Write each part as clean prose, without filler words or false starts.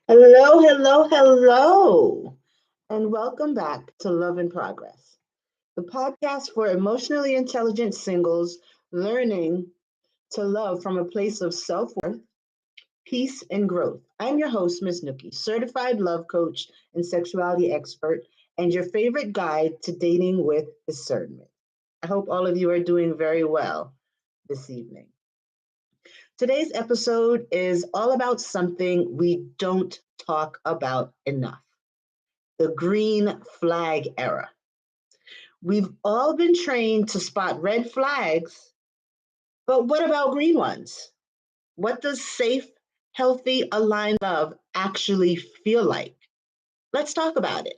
Hello, hello, hello, and welcome back to Love in Progress, the podcast for emotionally intelligent singles learning to love from a place of self worth, peace, and growth. I'm your host, Ms. Nookie, certified love coach and sexuality expert, and your favorite guide to dating with discernment. I hope all of you are doing very well this evening. Today's episode is all about something we don't talk about enough: the green flag era. We've all been trained to spot red flags, but what about green ones? What does safe, healthy, aligned love actually feel like? Let's talk about it.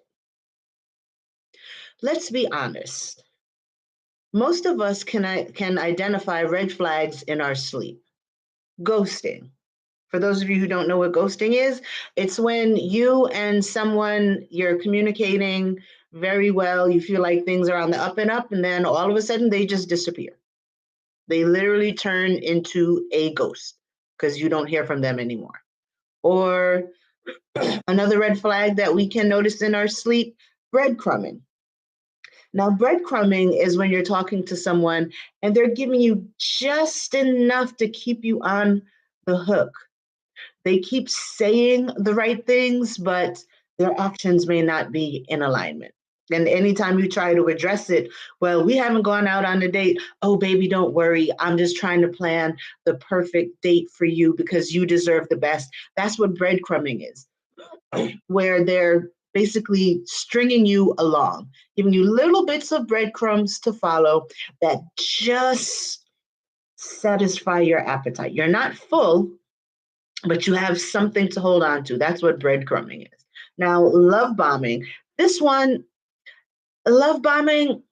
Let's be honest. Most of us can identify red flags in our sleep. Ghosting. For those of you who don't know what ghosting is, it's when you and someone you're communicating very well, you feel like things are on the up and up, and then all of a sudden they just disappear. They literally turn into a ghost because you don't hear from them anymore. Or another red flag that we can notice in our sleep: breadcrumbing. Now, breadcrumbing is when you're talking to someone and they're giving you just enough to keep you on the hook. They keep saying the right things, but their actions may not be in alignment. And anytime you try to address it, well, we haven't gone out on a date. Oh, baby, don't worry. I'm just trying to plan the perfect date for you because you deserve the best. That's what breadcrumbing is, where they're basically stringing you along, giving you little bits of breadcrumbs to follow that just satisfy your appetite. You're not full, but you have something to hold on to. That's what breadcrumbing is. Now, love bombing. This one, love bombing,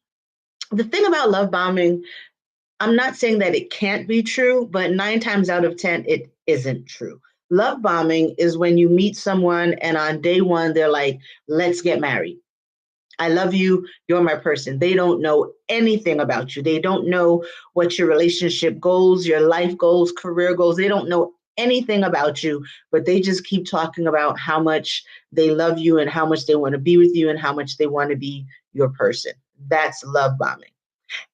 the thing about love bombing, I'm not saying that it can't be true, but 9 times out of 10, it isn't true. Love bombing is when you meet someone and on day one, they're like, let's get married. I love you. You're my person. They don't know anything about you. They don't know what your relationship goals, your life goals, career goals. They don't know anything about you, but they just keep talking about how much they love you and how much they want to be with you and how much they want to be your person. That's love bombing.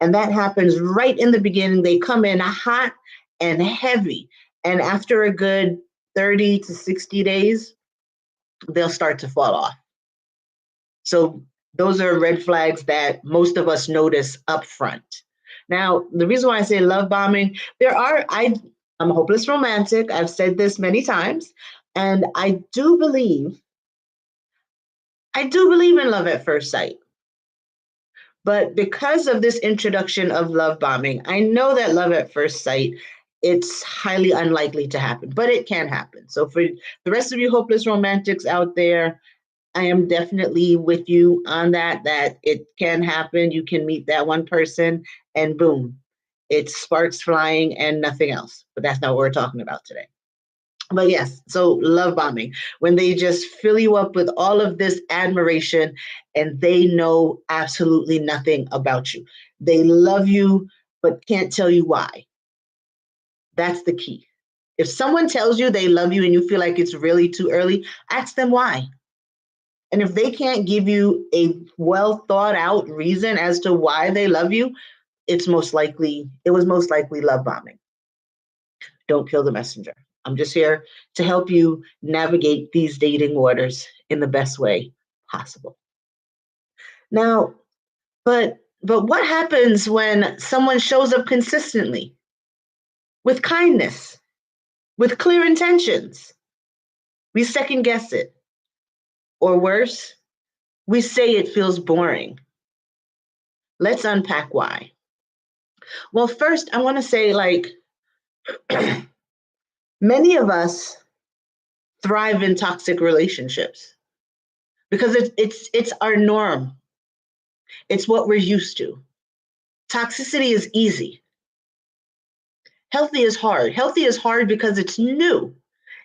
And that happens right in the beginning. They come in hot and heavy. And after a good 30 to 60 days, they'll start to fall off. So those are red flags that most of us notice up front. Now, the reason why I say love bombing, I'm a hopeless romantic. I've said this many times, and I do believe in love at first sight. But because of this introduction of love bombing, I know that love at first sight, it's highly unlikely to happen, but it can happen. So for the rest of you hopeless romantics out there, I am definitely with you on that it can happen. You can meet that one person and boom, it's sparks flying and nothing else. But that's not what we're talking about today. But yes, so love bombing, when they just fill you up with all of this admiration and they know absolutely nothing about you. They love you, but can't tell you why. That's the key. If someone tells you they love you and you feel like it's really too early, ask them why. And if they can't give you a well thought out reason as to why they love you, it was most likely love bombing. Don't kill the messenger. I'm just here to help you navigate these dating waters in the best way possible. Now, but what happens when someone shows up consistently with kindness, with clear intentions? We second guess it. Or worse, we say it feels boring. Let's unpack why. Well, first, I want to say, many of us thrive in toxic relationships because it's our norm. It's what we're used to. Toxicity is easy. Healthy is hard. Healthy is hard because it's new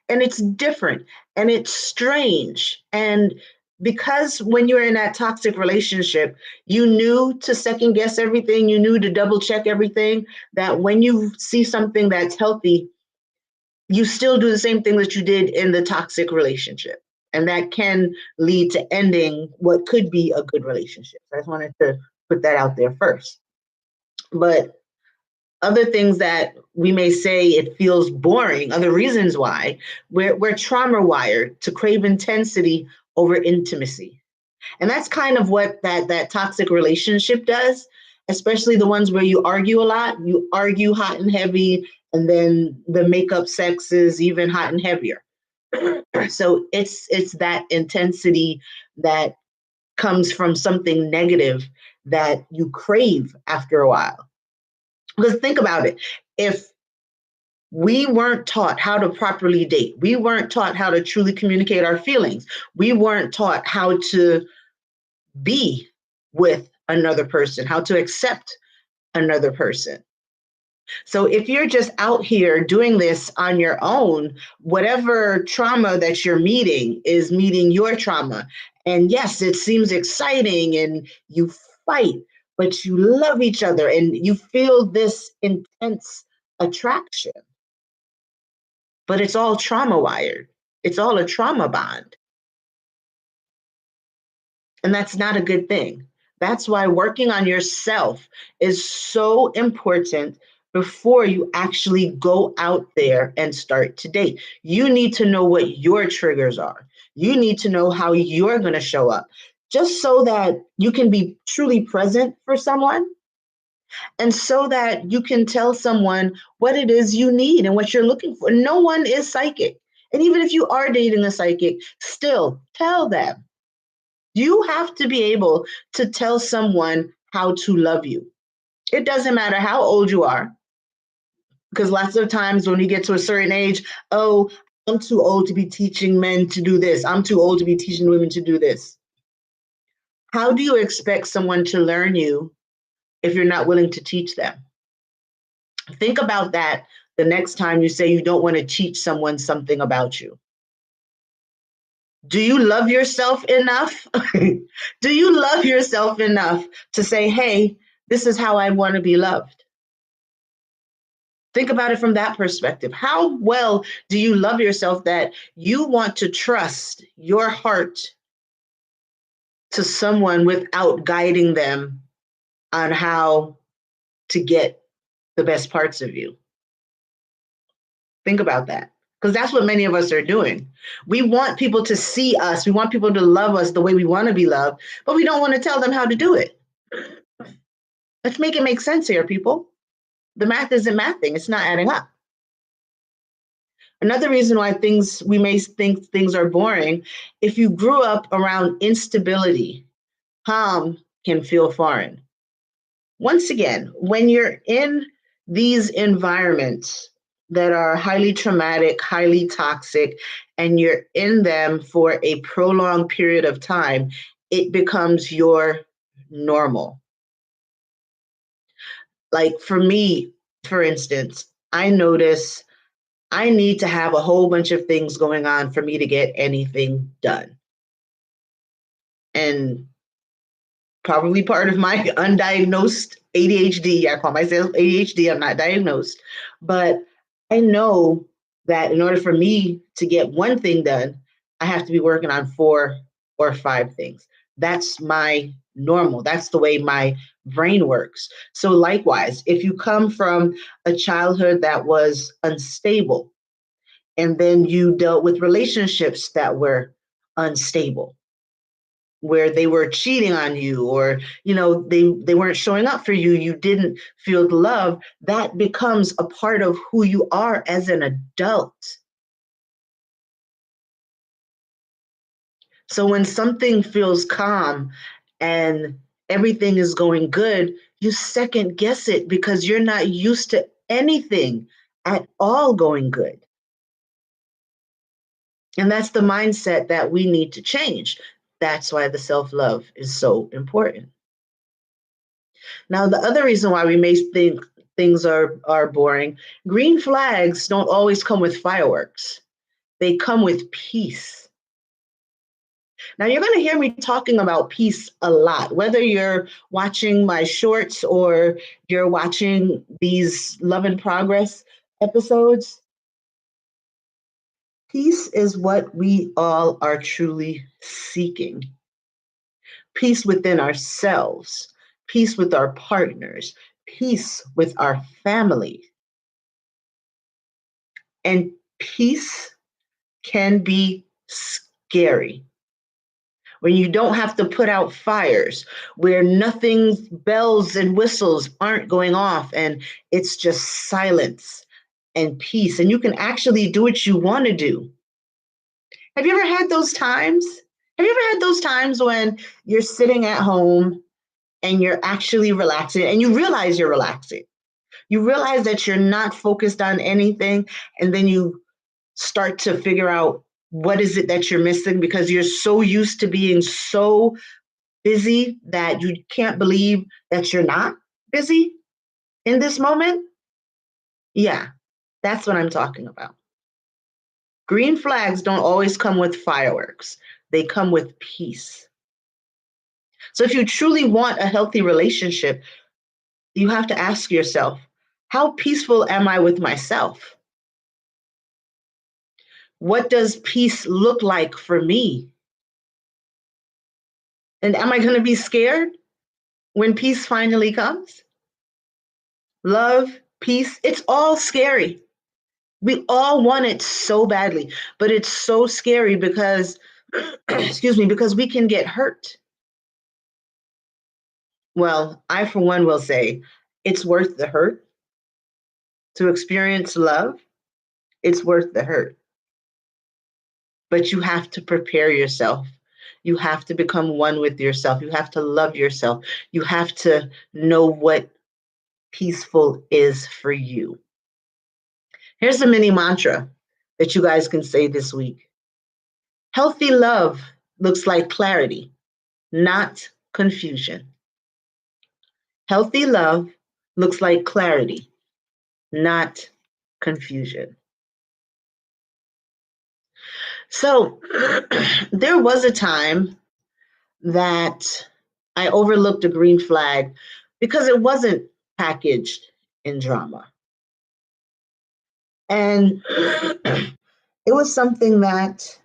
and it's different and it's strange. And because when you're in that toxic relationship, you knew to second guess everything, you knew to double check everything, that when you see something that's healthy, you still do the same thing that you did in the toxic relationship. And that can lead to ending what could be a good relationship. So I just wanted to put that out there first. But other things that we may say it feels boring, other reasons why, we're trauma wired to crave intensity over intimacy. And that's kind of what that toxic relationship does, especially the ones where you argue a lot. You argue hot and heavy, and then the makeup sex is even hot and heavier. So it's that intensity that comes from something negative that you crave after a while. Because think about it. If we weren't taught how to properly date, we weren't taught how to truly communicate our feelings, we weren't taught how to be with another person, how to accept another person. So if you're just out here doing this on your own, whatever trauma that you're meeting is meeting your trauma. And yes, it seems exciting and you fight, but you love each other and you feel this intense attraction. But it's all trauma wired, it's all a trauma bond. And that's not a good thing. That's why working on yourself is so important before you actually go out there and start to date. You need to know what your triggers are. You need to know how you're going to show up just so that you can be truly present for someone and so that you can tell someone what it is you need and what you're looking for. No one is psychic. And even if you are dating a psychic, still tell them. You have to be able to tell someone how to love you. It doesn't matter how old you are, because lots of times when you get to a certain age, oh, I'm too old to be teaching men to do this. I'm too old to be teaching women to do this. How do you expect someone to learn you if you're not willing to teach them? Think about that the next time you say you don't want to teach someone something about you. Do you love yourself enough? Do you love yourself enough to say, hey, this is how I want to be loved? Think about it from that perspective. How well do you love yourself that you want to trust your heart to someone without guiding them on how to get the best parts of you? Think about that. Because that's what many of us are doing. We want people to see us. We want people to love us the way we want to be loved, but we don't want to tell them how to do it. Let's make it make sense here, people. The math isn't mathing. It's not adding up. Another reason why we may think things are boring, if you grew up around instability, calm can feel foreign. Once again, when you're in these environments that are highly traumatic, highly toxic, and you're in them for a prolonged period of time, it becomes your normal. Like for me, for instance, I notice I need to have a whole bunch of things going on for me to get anything done. And probably part of my undiagnosed ADHD, I call myself ADHD, I'm not diagnosed, but I know that in order for me to get one thing done, I have to be working on 4 or 5 things. That's my normal. That's the way my brain works. So likewise, if you come from a childhood that was unstable, and then you dealt with relationships that were unstable, where they were cheating on you, or they weren't showing up for you, you didn't feel the love, that becomes a part of who you are as an adult. So when something feels calm and everything is going good, you second guess it because you're not used to anything at all going good. And that's the mindset that we need to change. That's why the self-love is so important. Now, the other reason why we may think things are boring, green flags don't always come with fireworks. They come with peace. Now, you're going to hear me talking about peace a lot, whether you're watching my shorts or you're watching these Love in Progress episodes. Peace is what we all are truly seeking. Peace within ourselves, peace with our partners, peace with our family. And peace can be scary when you don't have to put out fires, where nothing, bells and whistles aren't going off, and it's just silence and peace. And you can actually do what you want to do. Have you ever had those times? Have you ever had those times when you're sitting at home and you're actually relaxing and you realize you're relaxing? You realize that you're not focused on anything, and then you start to figure out what is it that you're missing because you're so used to being so busy that you can't believe that you're not busy in this moment. Yeah, that's what I'm talking about. Green flags don't always come with fireworks, they come with peace. So if you truly want a healthy relationship, you have to ask yourself, how peaceful am I with myself? What does peace look like for me? And am I going to be scared when peace finally comes? Love, peace, it's all scary. We all want it so badly, but it's so scary because, excuse me, because we can get hurt. Well, I, for one, will say it's worth the hurt to experience love. It's worth the hurt. But you have to prepare yourself. You have to become one with yourself. You have to love yourself. You have to know what peaceful is for you. Here's a mini mantra that you guys can say this week. Healthy love looks like clarity, not confusion. Healthy love looks like clarity, not confusion. So there was a time that I overlooked a green flag because it wasn't packaged in drama. And it was something that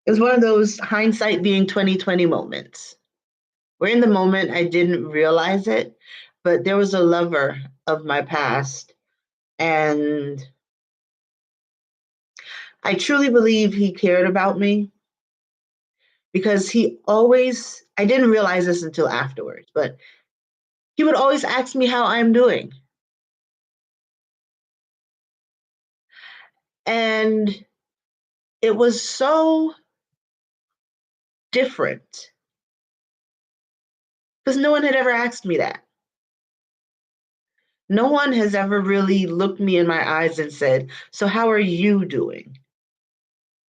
it was one of those hindsight being 2020 moments where in the moment I didn't realize it, but there was a lover of my past. And I truly believe he cared about me because he always, I didn't realize this until afterwards, but he would always ask me how I'm doing. And it was so different because no one had ever asked me that. No one has ever really looked me in my eyes and said, so how are you doing?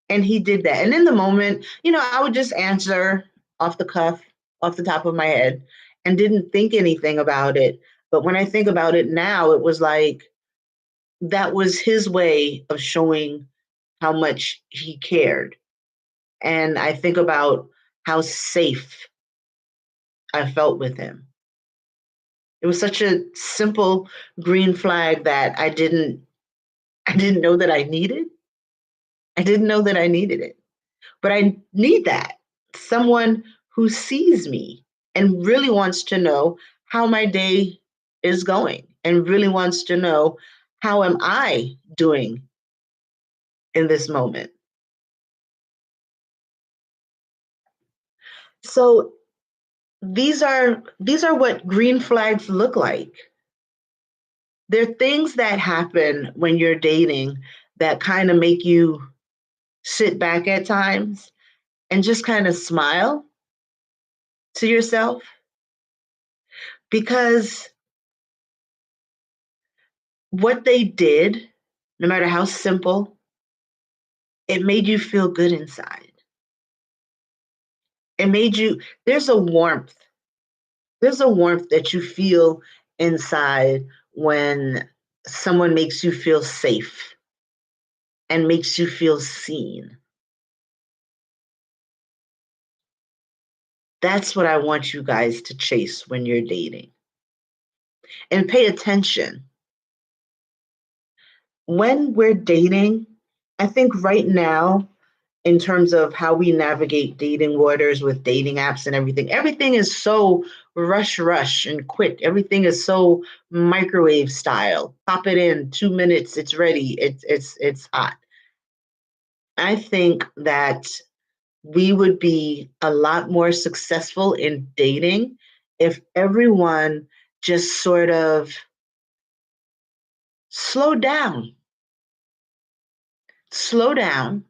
And he did that. And in the moment, I would just answer off the cuff, off the top of my head, and didn't think anything about it. But when I think about it now, it was like that was his way of showing how much he cared. And I think about how safe I felt with him. It was such a simple green flag that I didn't know that I needed. I didn't know that I needed it. But I need that. Someone who sees me and really wants to know how my day is going and really wants to know how am I doing in this moment. So these are what green flags look like. They're things that happen when you're dating that kind of make you sit back at times and just kind of smile to yourself because what they did, no matter how simple, it made you feel good inside. It made you, there's a warmth. There's a warmth that you feel inside when someone makes you feel safe and makes you feel seen. That's what I want you guys to chase when you're dating. And pay attention. When we're dating, I think right now, in terms of how we navigate dating waters with dating apps and everything is so rush and quick. Everything is so microwave style. Pop it in, 2 minutes, it's ready. It's hot. I think that we would be a lot more successful in dating if everyone just sort of slowed down, slow down,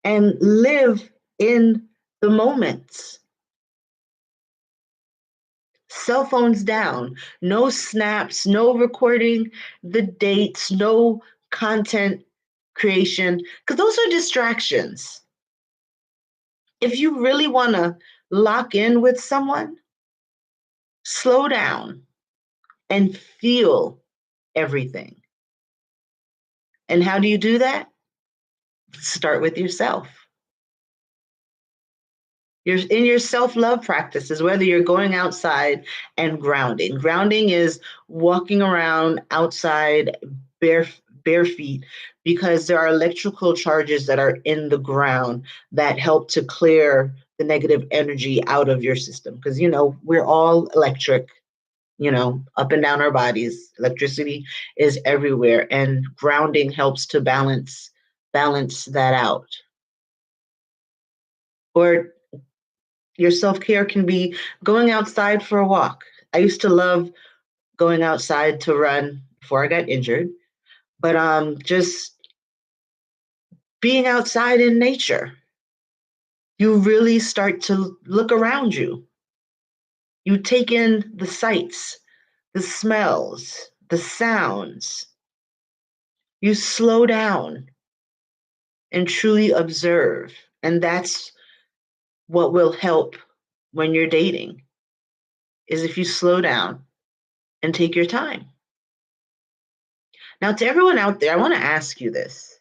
and live in the moments. Cell phones down, no snaps, no recording the dates, no content creation, because those are distractions. If you really want to lock in with someone, slow down and feel everything. And how do you do that? Start with yourself. You're in your self-love practices, whether you're going outside and grounding. Grounding is walking around outside bare bare feet because there are electrical charges that are in the ground that help to clear the negative energy out of your system. Because we're all electric, up and down our bodies. Electricity is everywhere, and grounding helps to balance that out. Or your self-care can be going outside for a walk. I used to love going outside to run before I got injured, but just being outside in nature, you really start to look around you. You take in the sights, the smells, the sounds. You slow down and truly observe. And that's what will help when you're dating, is if you slow down and take your time. Now, to everyone out there, I want to ask you this,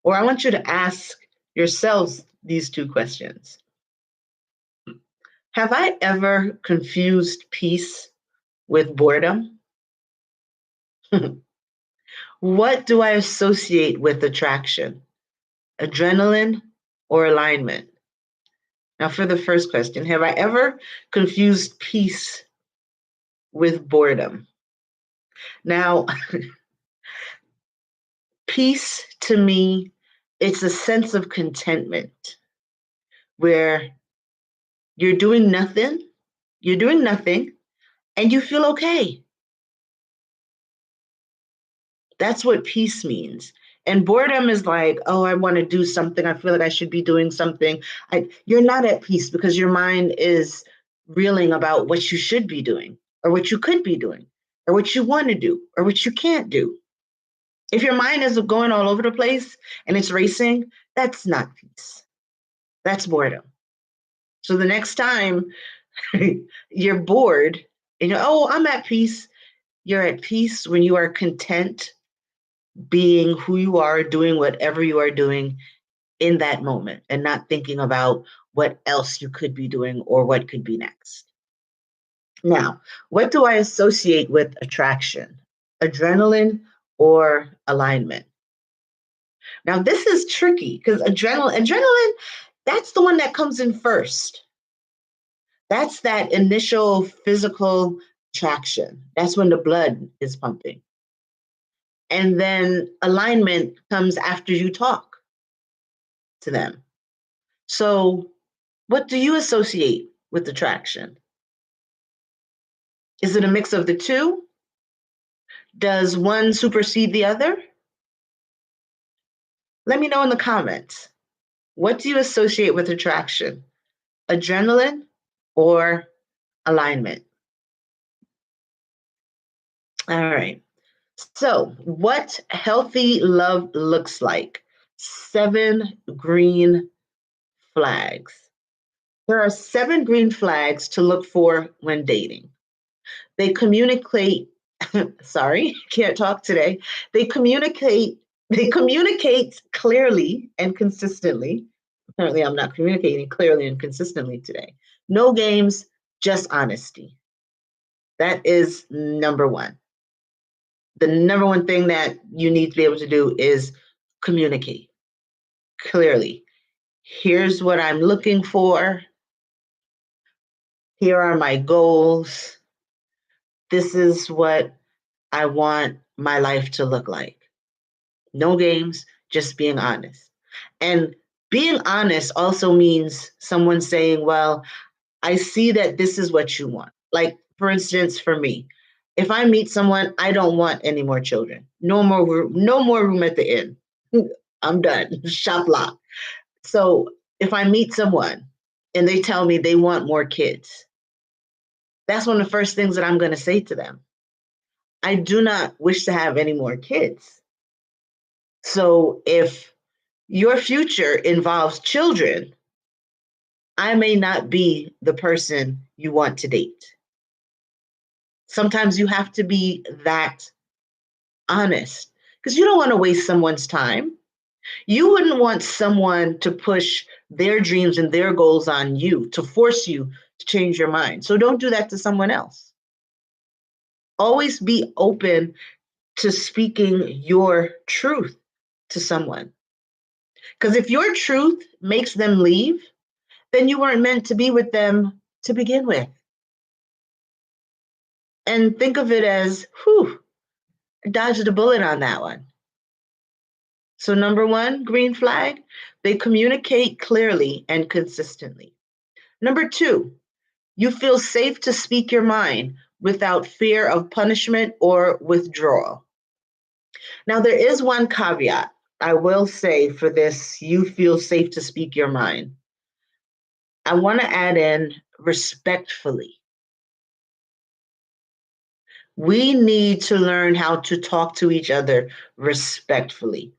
or I want you to ask yourselves these two questions. Have I ever confused peace with boredom? What do I associate with attraction? Adrenaline or alignment? Now, for the first question, have I ever confused peace with boredom? Now, peace to me, it's a sense of contentment where you're doing nothing, and you feel okay. That's what peace means. And boredom is like, oh, I want to do something. I feel like I should be doing something. You're not at peace because your mind is reeling about what you should be doing, or what you could be doing, or what you want to do, or what you can't do. If your mind is going all over the place and it's racing, that's not peace. That's boredom. So the next time you're bored and oh, I'm at peace, you're at peace when you are content being who you are, doing whatever you are doing in that moment, and not thinking about what else you could be doing or what could be next. Now, what do I associate with attraction? Adrenaline or alignment? Now, this is tricky because adrenaline, that's the one that comes in first. That's that initial physical attraction. That's when the blood is pumping. And then alignment comes after you talk to them. So, what do you associate with attraction? Is it a mix of the two? Does one supersede the other? Let me know in the comments. What do you associate with attraction? Adrenaline or alignment? All right. So, what healthy love looks like? 7 green flags. There are 7 green flags to look for when dating. They communicate, sorry, can't talk today. They communicate clearly and consistently. Apparently, I'm not communicating clearly and consistently today. No games, just honesty. That is number one. The number one thing that you need to be able to do is Communicate clearly. Here's what I'm looking for. Here are my goals. This is what I want my life to look like. No games, just being honest. And being honest also means someone saying, well, I see that this is what you want. Like, for instance, for me, if I meet someone, I don't want any more children. No more room at the inn. I'm done. Shop lock. So if I meet someone and they tell me they want more kids, that's one of the first things that I'm going to say to them. I do not wish to have any more kids. So if your future involves children, I may not be the person you want to date. Sometimes you have to be that honest because you don't want to waste someone's time. You wouldn't want someone to push their dreams and their goals on you, to force you to change your mind. So don't do that to someone else. Always be open to speaking your truth to someone. Because if your truth makes them leave, then you weren't meant to be with them to begin with. And think of it as, whew, dodged a bullet on that one. So, number one, green flag, they communicate clearly and consistently. Number two, you feel safe to speak your mind without fear of punishment or withdrawal. Now, there is one caveat I will say for this, you feel safe to speak your mind. I want to add in respectfully. We need to learn how to talk to each other respectfully.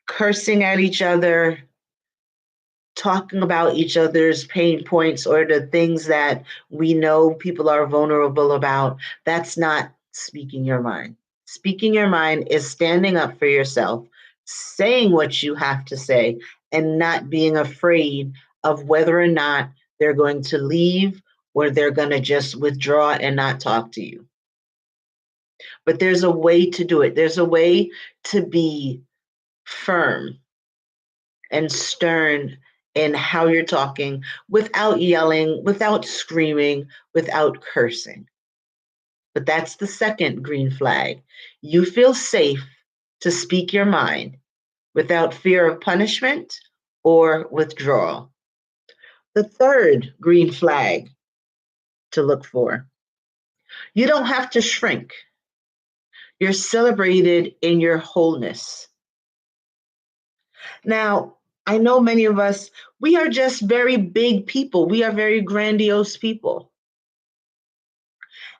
Cursing at each other, talking about each other's pain points or the things that we know people are vulnerable about, that's not speaking your mind. Speaking your mind is standing up for yourself, saying what you have to say, and not being afraid of whether or not they're going to leave or they're going to just withdraw and not talk to you. But there's a way to do it. There's a way to be firm and stern in how you're talking without yelling, without screaming, without cursing. But that's the second green flag. You feel safe to speak your mind without fear of punishment or withdrawal. The third green flag to look for, you don't have to shrink. You're celebrated in your wholeness. Now, I know many of us, we are just very big people. We are very grandiose people.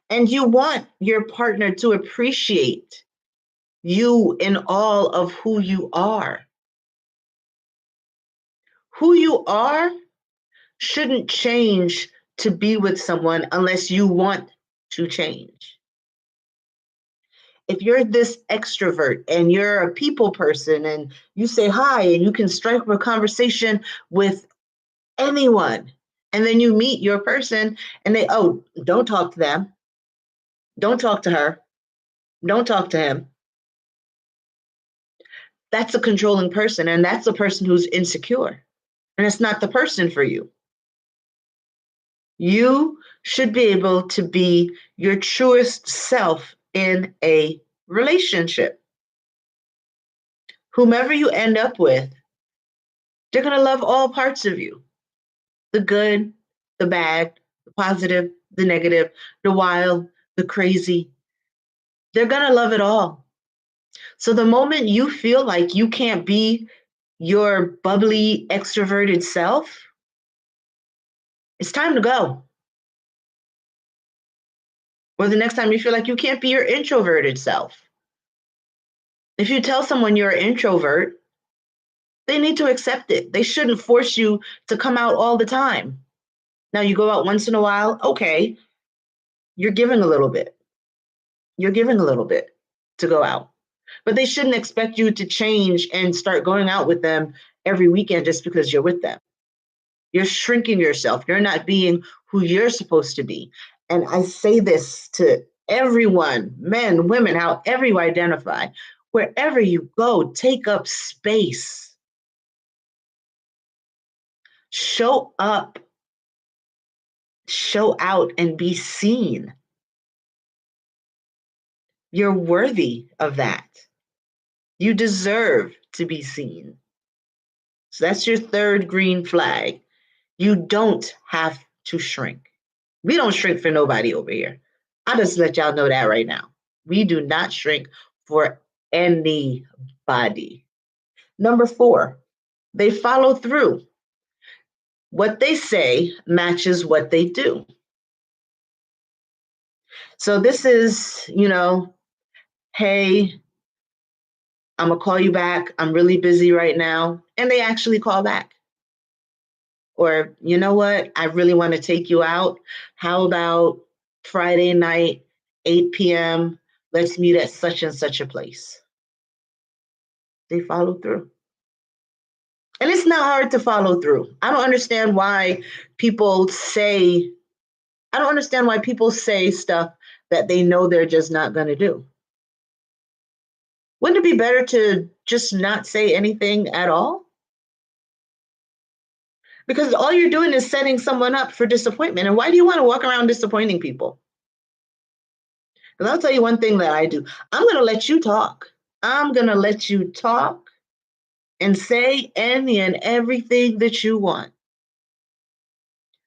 And you want your partner to appreciate you in all of who you are. Who you are shouldn't change to be with someone unless you want to change. If you're this extrovert and you're a people person and you say hi and you can strike up a conversation with anyone, and then you meet your person and they, oh, don't talk to them. Don't talk to her. Don't talk to him. That's a controlling person, and that's a person who's insecure. And it's not the person for you. You should be able to be your truest self in a relationship. Whomever you end up with, they're going to love all parts of you, the good, the bad, the positive, the negative, the wild, the crazy. They're going to love it all. So the moment you feel like you can't be your bubbly, extroverted self, it's time to go. Or the next time you feel like you can't be your introverted self. If you tell someone you're an introvert, they need to accept it. They shouldn't force you to come out all the time. Now, you go out once in a while, okay, you're giving a little bit. You're giving a little bit to go out. But they shouldn't expect you to change and start going out with them every weekend just because you're with them. You're shrinking yourself. You're not being who you're supposed to be. And I say this to everyone, men, women, however you identify. Wherever you go, take up space. Show up, show out, and be seen. You're worthy of that. You deserve to be seen. So that's your third green flag. You don't have to shrink. We don't shrink for nobody over here. I'll just let y'all know that right now. We do not shrink for anybody. Number 4, they follow through. What they say matches what they do. So this is, hey, I'm going to call you back. I'm really busy right now. And they actually call back. Or, you know what? I really want to take you out. How about Friday night, 8 p.m.? Let's meet at such and such a place. They follow through. And it's not hard to follow through. I don't understand why people say stuff that they know they're just not going to do. Wouldn't it be better to just not say anything at all? Because all you're doing is setting someone up for disappointment. And why do you want to walk around disappointing people? Because I'll tell you one thing that I do. I'm going to let you talk. I'm going to let you talk and say any and everything that you want.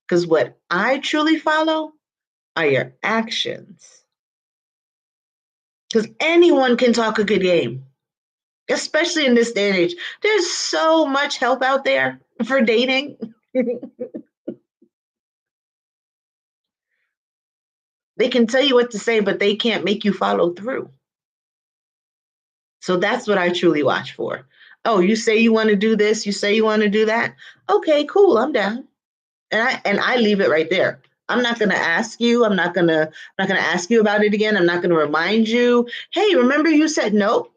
Because what I truly follow are your actions. Because anyone can talk a good game, especially in this day and age. There's so much help out there for dating. They can tell you what to say, but they can't make you follow through. So that's what I truly watch for. Oh, you say you want to do this, you say you want to do that. Okay, cool, I'm down. And I leave it right there. I'm not going to ask you. I'm not going to ask you about it again. I'm not going to remind you, hey, remember you said no?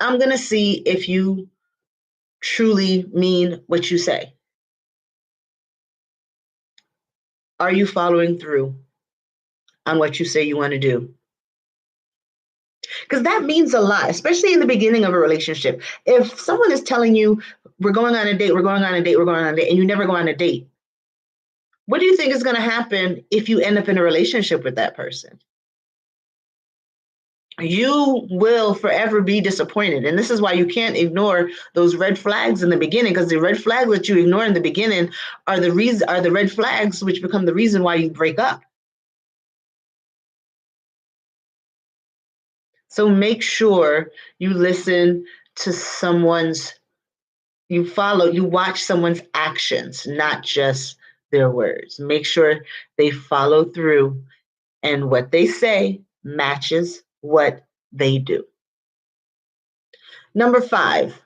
I'm going to see if you truly mean what you say. Are you following through on what you say you want to do? Because that means a lot, especially in the beginning of a relationship. If someone is telling you, we're going on a date, we're going on a date, we're going on a date, and you never go on a date, what do you think is going to happen if you end up in a relationship with that person? You will forever be disappointed. And this is why you can't ignore those red flags in the beginning, because the red flags that you ignore in the beginning are the red flags which become the reason why you break up. So make sure you listen to you watch someone's actions, not just their words. Make sure they follow through and what they say matches what they do. Number 5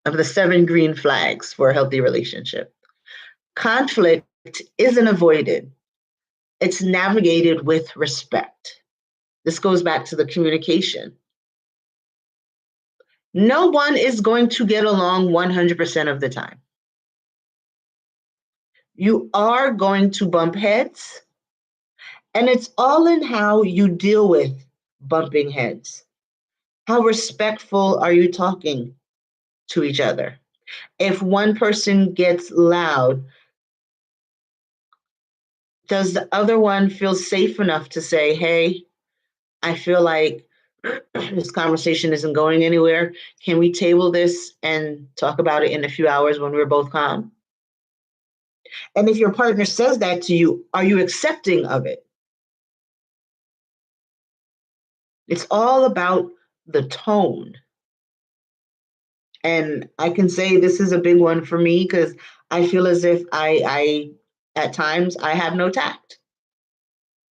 of the 7 green flags for a healthy relationship. Conflict isn't avoided. It's navigated with respect. This goes back to the communication. No one is going to get along 100% of the time. You are going to bump heads, and it's all in how you deal with bumping heads. How respectful are you talking to each other? If one person gets loud, does the other one feel safe enough to say, hey, I feel like this conversation isn't going anywhere. Can we table this and talk about it in a few hours when we're both calm? And if your partner says that to you, are you accepting of it? It's all about the tone. And I can say this is a big one for me because I feel as if I at times I have no tact.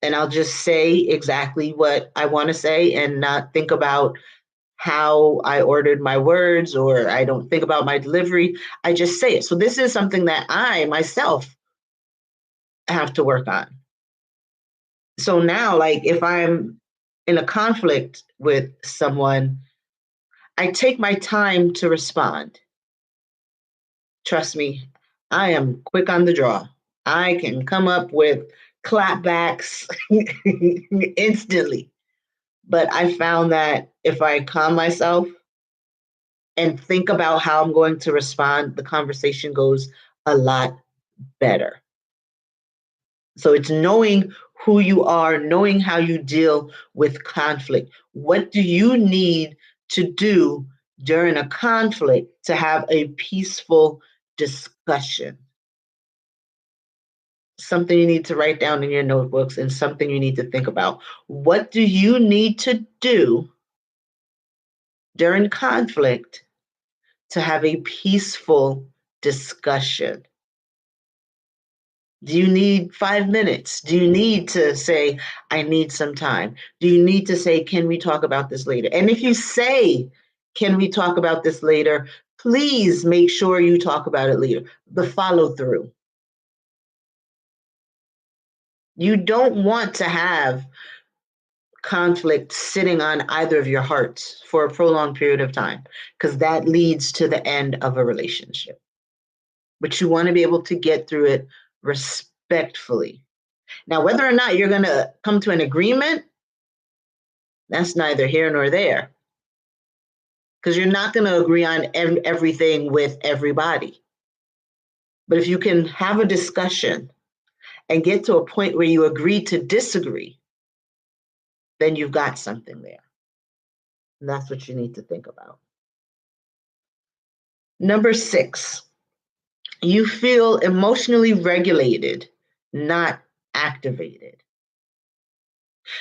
And I'll just say exactly what I want to say and not think about how I ordered my words, or I don't think about my delivery. I just say it. So this is something that I myself have to work on. So now, like if I'm in a conflict with someone, I take my time to respond. Trust me, I am quick on the draw. I can come up with clapbacks instantly. But I found that if I calm myself and think about how I'm going to respond, the conversation goes a lot better. So it's knowing who you are, knowing how you deal with conflict. What do you need to do during a conflict to have a peaceful discussion? Something you need to write down in your notebooks and something you need to think about. What do you need to do during conflict to have a peaceful discussion? Do you need 5 minutes? Do you need to say, I need some time? Do you need to say, can we talk about this later? And if you say, can we talk about this later? Please make sure you talk about it later. The follow through. You don't want to have conflict sitting on either of your hearts for a prolonged period of time, because that leads to the end of a relationship. But you want to be able to get through it respectfully. Now, whether or not you're going to come to an agreement, that's neither here nor there, because you're not going to agree on everything with everybody. But if you can have a discussion and get to a point where you agree to disagree, then you've got something there. And that's what you need to think about. Number 6, you feel emotionally regulated, not activated.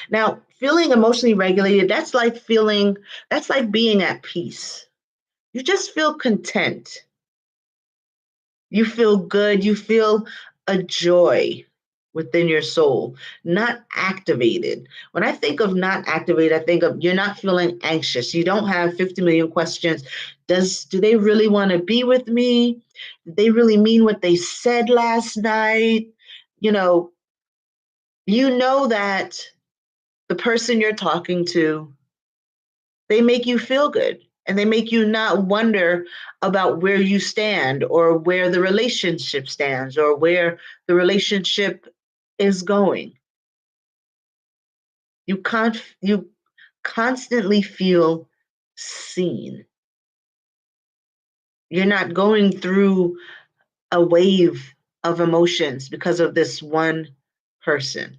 Now, feeling emotionally regulated, that's like being at peace. You just feel content. You feel good. You feel a joy within your soul, not activated. When I think of not activated, I think of you're not feeling anxious. You don't have 50 million questions. Do they really want to be with me? Did they really mean what they said last night? You know that the person you're talking to, they make you feel good and they make you not wonder about where you stand or where the relationship stands or where the relationship is going. You constantly feel seen. You're not going through a wave of emotions because of this one person.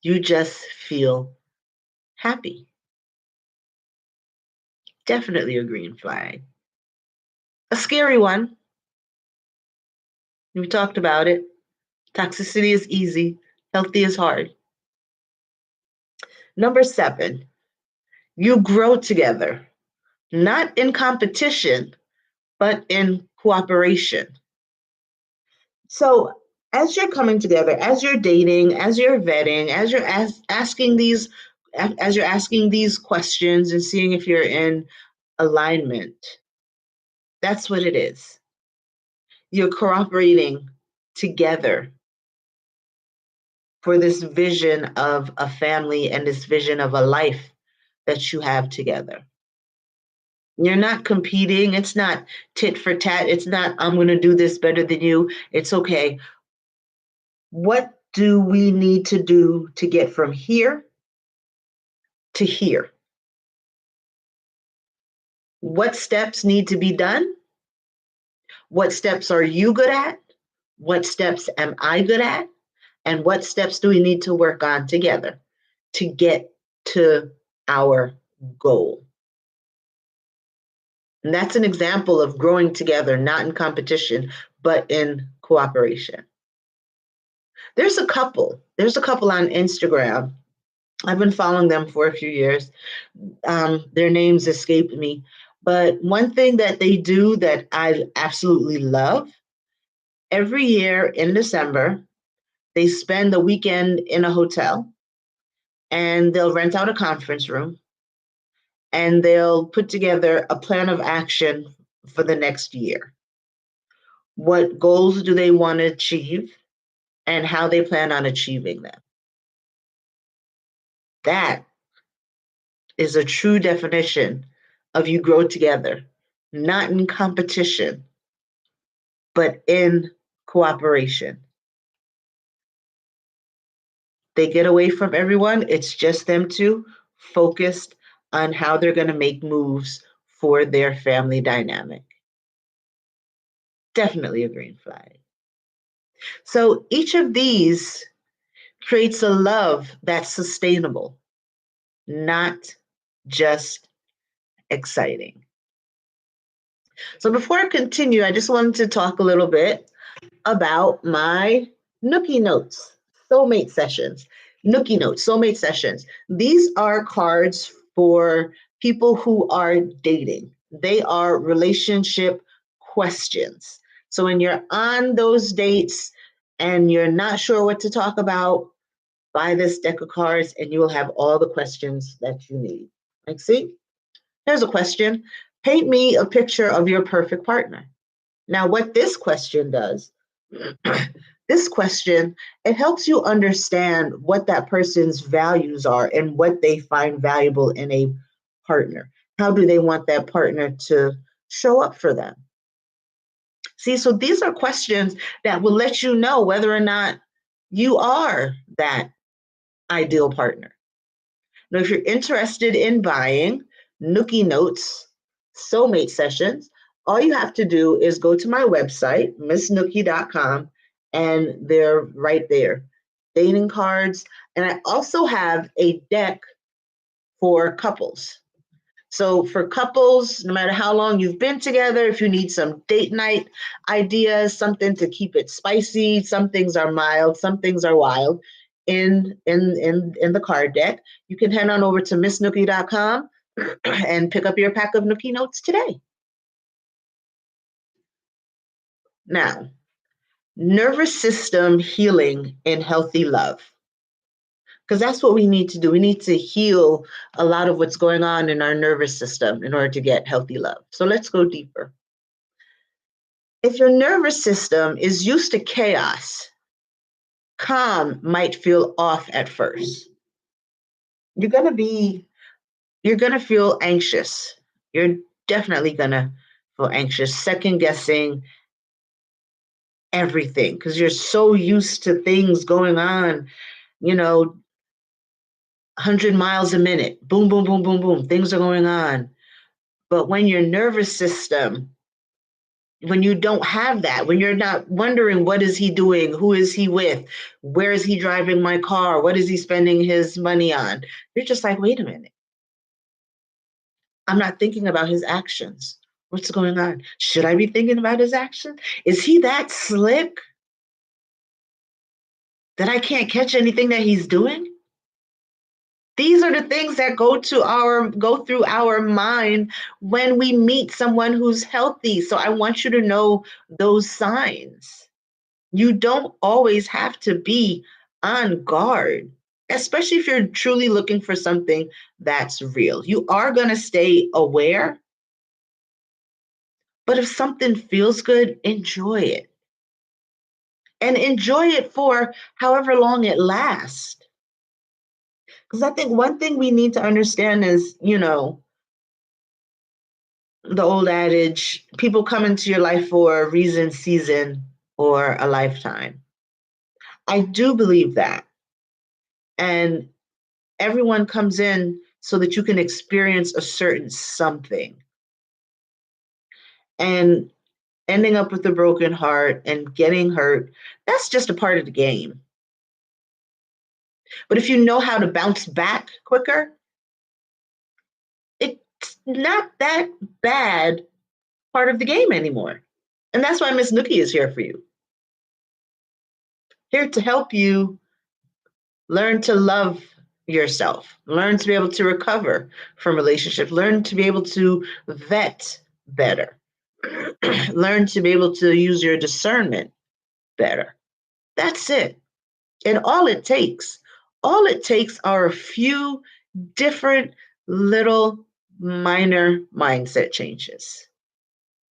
You just feel happy. Definitely a green flag. A scary one. We talked about it. Toxicity is easy, healthy is hard. Number 7, you grow together, not in competition, but in cooperation. So as you're coming together, as you're dating, as you're vetting, as you're asking these questions and seeing if you're in alignment, that's what it is. You're cooperating together for this vision of a family and this vision of a life that you have together. You're not competing. It's not tit for tat. It's not, I'm going to do this better than you. It's okay. What do we need to do to get from here to here? What steps need to be done? What steps are you good at? What steps am I good at? And what steps do we need to work on together to get to our goal? And that's an example of growing together, not in competition, but in cooperation. There's a couple on Instagram. I've been following them for a few years. Their names escaped me. But one thing that they do that I absolutely love, every year in December, they spend the weekend in a hotel and they'll rent out a conference room and they'll put together a plan of action for the next year. What goals do they want to achieve and how they plan on achieving them? That is a true definition of you grow together, not in competition, but in cooperation. They get away from everyone. It's just them two focused on how they're going to make moves for their family dynamic. Definitely a green flag. So each of these creates a love that's sustainable, not just exciting. So before I continue, I just wanted to talk a little bit about my Nookie Notes, soulmate sessions. Nookie Notes, soulmate sessions. These are cards for people who are dating. They are relationship questions. So when you're on those dates and you're not sure what to talk about, buy this deck of cards and you will have all the questions that you need. Like, see, here's a question. Paint me a picture of your perfect partner. Now, what this question does, this question, it helps you understand what that person's values are and what they find valuable in a partner. How do they want that partner to show up for them? See, so these are questions that will let you know whether or not you are that ideal partner. Now, if you're interested in buying Nookie Notes soulmate sessions, all you have to do is go to my website, missnookie.com, and they're right there. Dating cards. And I also have a deck for couples. So for couples, no matter how long you've been together, if you need some date night ideas, something to keep it spicy, some things are mild, some things are wild in the card deck, you can head on over to missnookie.com and pick up your pack of Nookie Notes today. Now, nervous system healing and healthy love. Because that's what we need to do. We need to heal a lot of what's going on in our nervous system in order to get healthy love. So let's go deeper. If your nervous system is used to chaos, calm might feel off at first. You're going to feel anxious. You're definitely going to feel anxious, second guessing everything because you're so used to things going on, 100 miles a minute. Boom, boom, boom, boom, boom. Things are going on. But when your nervous system, when you don't have that, when you're not wondering, what is he doing? Who is he with? Where is he driving my car? What is he spending his money on? You're just like, wait a minute. I'm not thinking about his actions. What's going on? Should I be thinking about his actions? Is he that slick that I can't catch anything that he's doing? These are the things that go through our mind when we meet someone who's healthy. So I want you to know those signs. You don't always have to be on guard, especially if you're truly looking for something that's real. You are going to stay aware, but if something feels good, enjoy it. And enjoy it for however long it lasts. Because I think one thing we need to understand is, the old adage, people come into your life for a reason, season, or a lifetime. I do believe that. And everyone comes in so that you can experience a certain something. And ending up with a broken heart and getting hurt, that's just a part of the game. But if you know how to bounce back quicker, it's not that bad part of the game anymore. And that's why Miss Nookie is here for you. Here to help you learn to love yourself, learn to be able to recover from relationships, learn to be able to vet better, learn to be able to use your discernment better. That's it. And all it takes are a few different little minor mindset changes.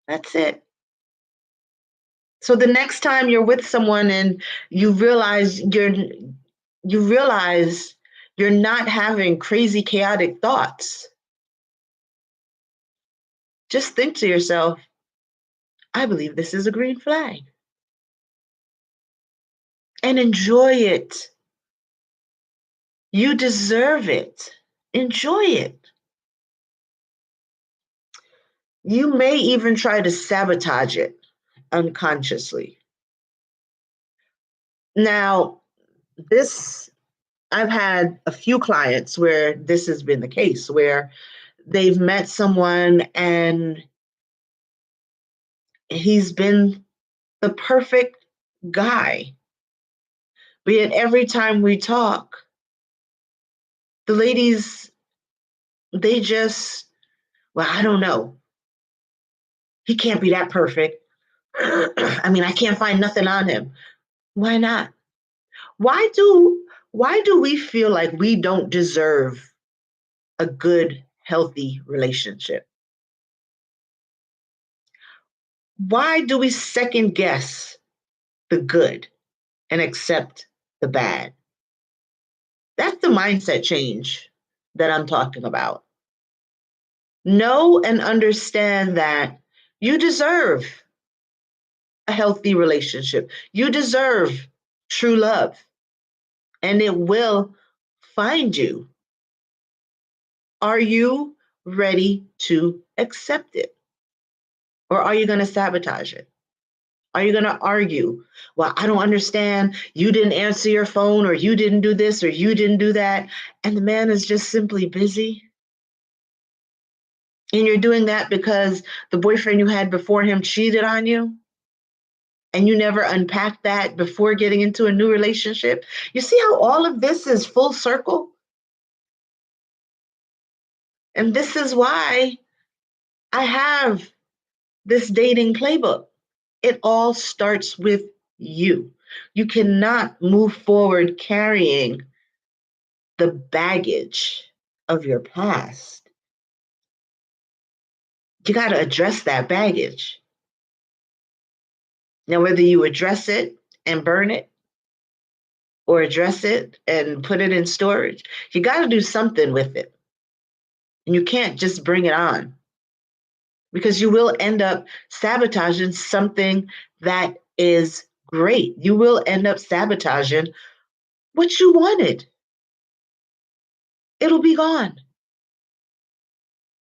That's it. So the next time you're with someone and you realize you're not having crazy chaotic thoughts, just think to yourself, I believe this is a green flag. And enjoy it. You deserve it. Enjoy it. You may even try to sabotage it unconsciously. Now, this, I've had a few clients where this has been the case, where they've met someone and he's been the perfect guy. But yet every time we talk, the ladies, they just, well, I don't know. He can't be that perfect. I mean, I can't find nothing on him. Why not? Why do why do we feel like we don't deserve a good, healthy relationship? Why do we second guess the good and accept the bad? That's the mindset change that I'm talking about. Know and understand that you deserve a healthy relationship. You deserve true love, and it will find you. Are you ready to accept it? Or are you going to sabotage it? Are you going to argue? Well, I don't understand. You didn't answer your phone, or you didn't do this, or you didn't do that. And the man is just simply busy. And you're doing that because the boyfriend you had before him cheated on you, and you never unpacked that before getting into a new relationship. You see how all of this is full circle? And this is why I have this dating playbook. It all starts with you. You cannot move forward carrying the baggage of your past. You got to address that baggage. Now, whether you address it and burn it, or address it and put it in storage, you got to do something with it. And you can't just bring it on, because you will end up sabotaging something that is great. You will end up sabotaging what you wanted. It'll be gone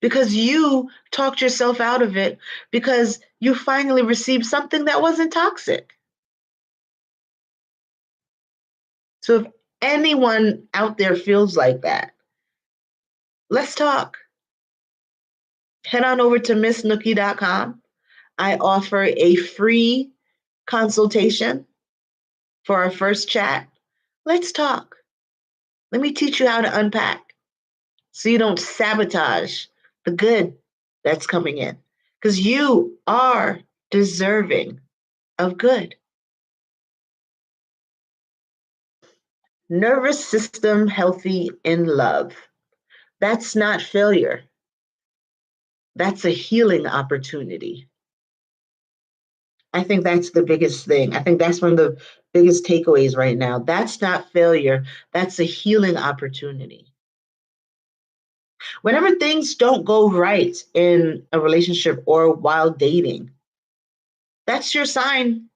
because you talked yourself out of it, because you finally received something that wasn't toxic. So if anyone out there feels like that, let's talk. Head on over to missnookie.com. I offer a free consultation for our first chat. Let's talk. Let me teach you how to unpack so you don't sabotage the good that's coming in, because you are deserving of good. Nervous system healthy in love. That's not failure. That's a healing opportunity. I think that's the biggest thing. I think that's one of the biggest takeaways right now. That's not failure. That's a healing opportunity. Whenever things don't go right in a relationship or while dating, that's your sign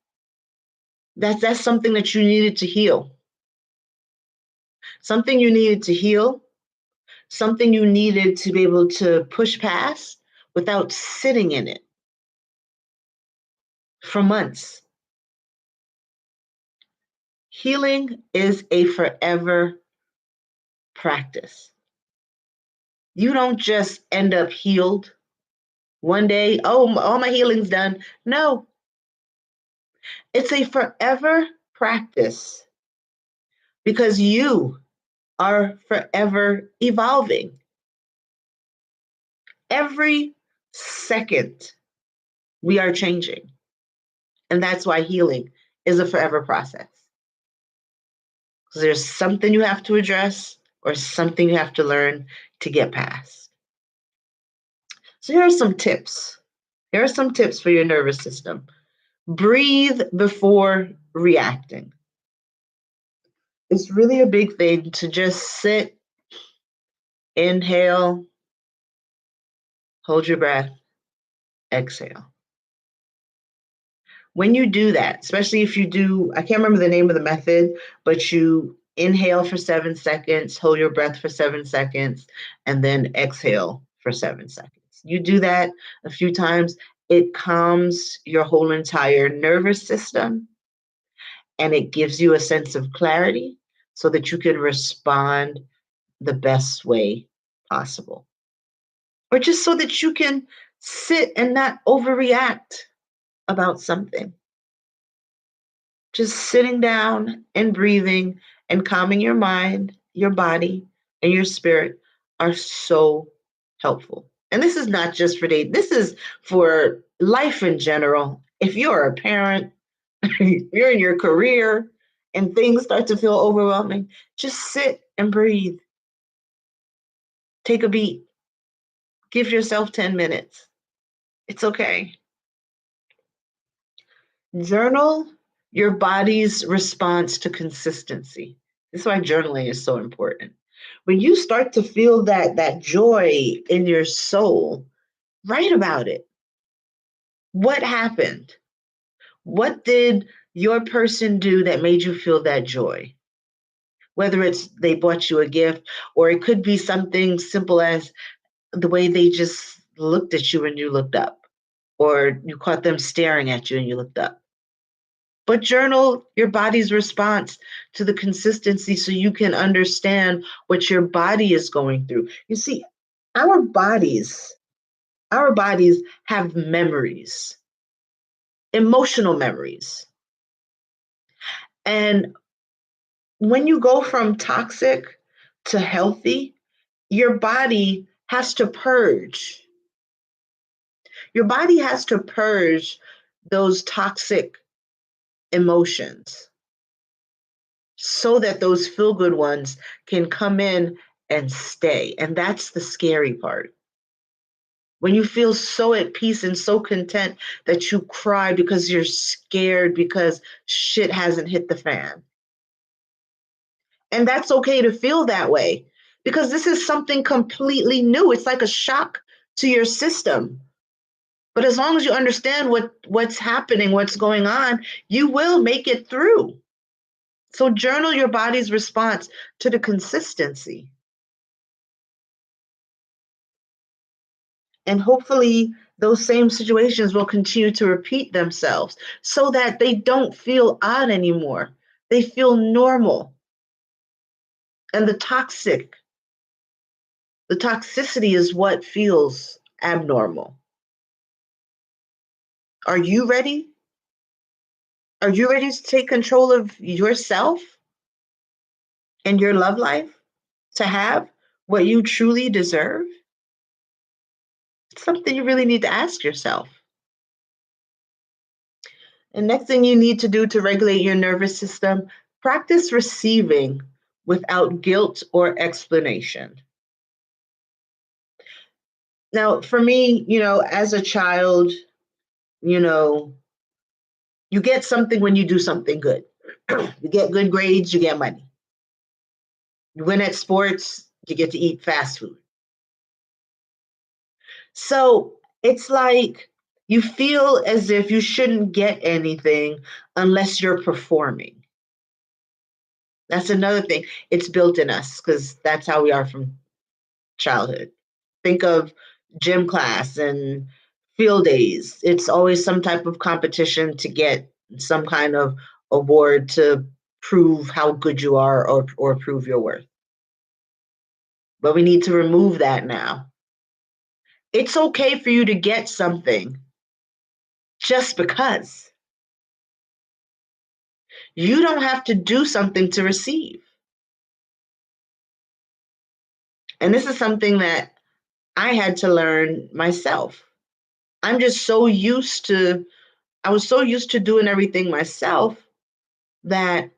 that that's something that you needed to heal. Something you needed to heal, something you needed to be able to push past without sitting in it for months. Healing is a forever practice. You don't just end up healed one day, oh, all my healing's done. No, it's a forever practice, because you are forever evolving. Every second, we are changing. And that's why healing is a forever process. Because there's something you have to address or something you have to learn to get past. So here are some tips. Here are some tips for your nervous system. Breathe before reacting. It's really a big thing to just sit, inhale, hold your breath, exhale. When you do that, especially if you do, I can't remember the name of the method, but you inhale for 7 seconds, hold your breath for 7 seconds, and then exhale for 7 seconds. You do that a few times, it calms your whole entire nervous system and it gives you a sense of clarity so that you can respond the best way possible. Or just so that you can sit and not overreact about something. Just sitting down and breathing and calming your mind, your body, and your spirit are so helpful. And this is not just for dating, this is for life in general. If you're a parent, you're in your career, and things start to feel overwhelming, just sit and breathe. Take a beat. Give yourself 10 minutes. It's okay. Journal your body's response to consistency. This is why journaling is so important. When you start to feel that joy in your soul, write about it. What happened? What did your person do that made you feel that joy? Whether it's they bought you a gift, or it could be something simple as the way they just looked at you and you looked up, or you caught them staring at you and you looked up. But journal your body's response to the consistency so you can understand what your body is going through. You see, our bodies, our bodies have memories, emotional memories. And when you go from toxic to healthy, your body has to purge. Your body has to purge those toxic emotions so that those feel good ones can come in and stay. And that's the scary part. When you feel so at peace and so content that you cry because you're scared because shit hasn't hit the fan. And that's okay to feel that way because this is something completely new. It's like a shock to your system. But as long as you understand what's happening, what's going on, you will make it through. So journal your body's response to the consistency. And hopefully those same situations will continue to repeat themselves so that they don't feel odd anymore. They feel normal. And the toxicity is what feels abnormal. Are you ready? Are you ready to take control of yourself and your love life to have what you truly deserve? It's something you really need to ask yourself. And next thing you need to do to regulate your nervous system, practice receiving without guilt or explanation. Now, for me, as a child, you know, you get something when you do something good. You get good grades, you get money. You win at sports, you get to eat fast food. So it's like you feel as if you shouldn't get anything unless you're performing. That's another thing. It's built in us because that's how we are from childhood. Think of gym class and field days. It's always some type of competition to get some kind of award to prove how good you are or prove your worth. But we need to remove that now. It's okay for you to get something just because. You don't have to do something to receive. And this is something that I had to learn myself. I'm just so used to, I was so used to doing everything myself that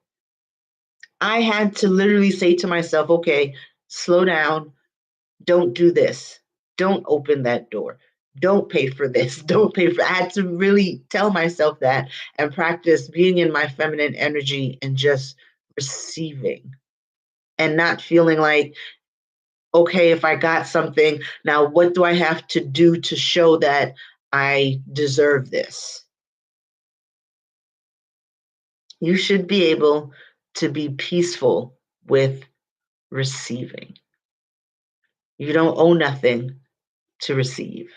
I had to literally say to myself, okay, slow down, don't do this, don't open that door, don't pay for this, don't pay for. I had to really tell myself that and practice being in my feminine energy and just receiving and not feeling like, okay, if I got something, now what do I have to do to show that I deserve this? You should be able to be peaceful with receiving. You don't owe nothing to receive?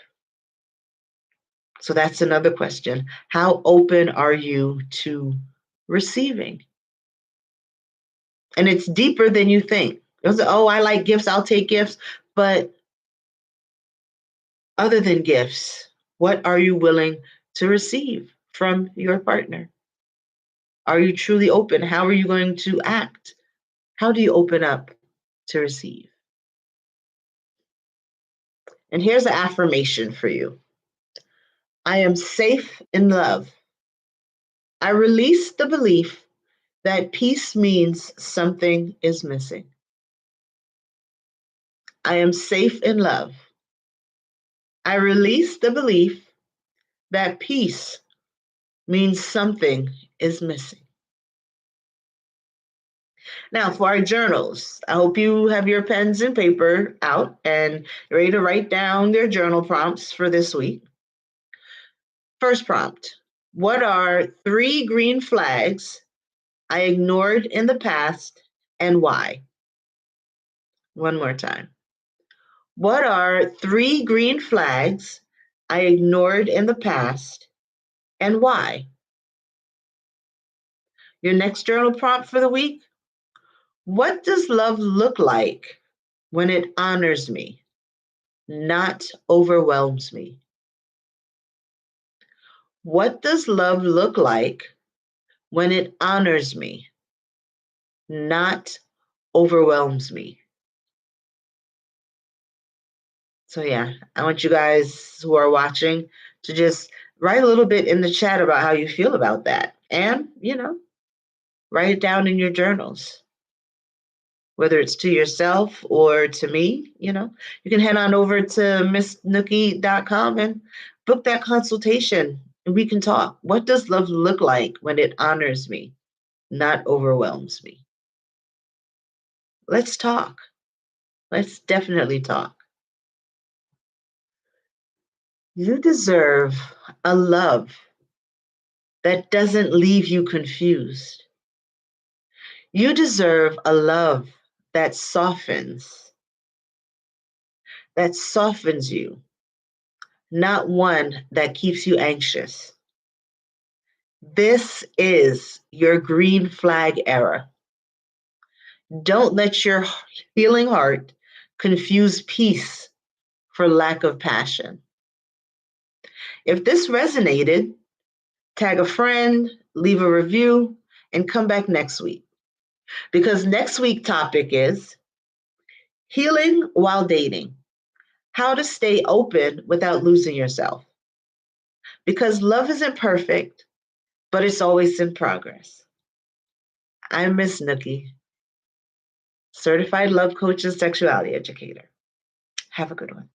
So that's another question. How open are you to receiving? And it's deeper than you think. Oh, I like gifts, I'll take gifts. But other than gifts, what are you willing to receive from your partner? Are you truly open? How are you going to act? How do you open up to receive? And here's an affirmation for you. I am safe in love. I release the belief that peace means something is missing. I am safe in love. I release the belief that peace means something is missing. Now, for our journals, I hope you have your pens and paper out and ready to write down their journal prompts for this week. First prompt: what are 3 green flags I ignored in the past and why? One more time. What are 3 green flags I ignored in the past and why? Your next journal prompt for the week: what does love look like when it honors me, not overwhelms me? What does love look like when it honors me, not overwhelms me? So, yeah, I want you guys who are watching to just write a little bit in the chat about how you feel about that. And, write it down in your journals, whether it's to yourself or to me. You can head on over to missnookie.com and book that consultation and we can talk. What does love look like when it honors me, not overwhelms me? Let's talk. Let's definitely talk. You deserve a love that doesn't leave you confused. You deserve a love that softens you, not one that keeps you anxious. This is your green flag era. Don't let your healing heart confuse peace for lack of passion. If this resonated, tag a friend, leave a review, and come back next week. Because next week's topic is healing while dating. How to stay open without losing yourself. Because love isn't perfect, but it's always in progress. I'm Miss Nookie, certified love coach and sexuality educator. Have a good one.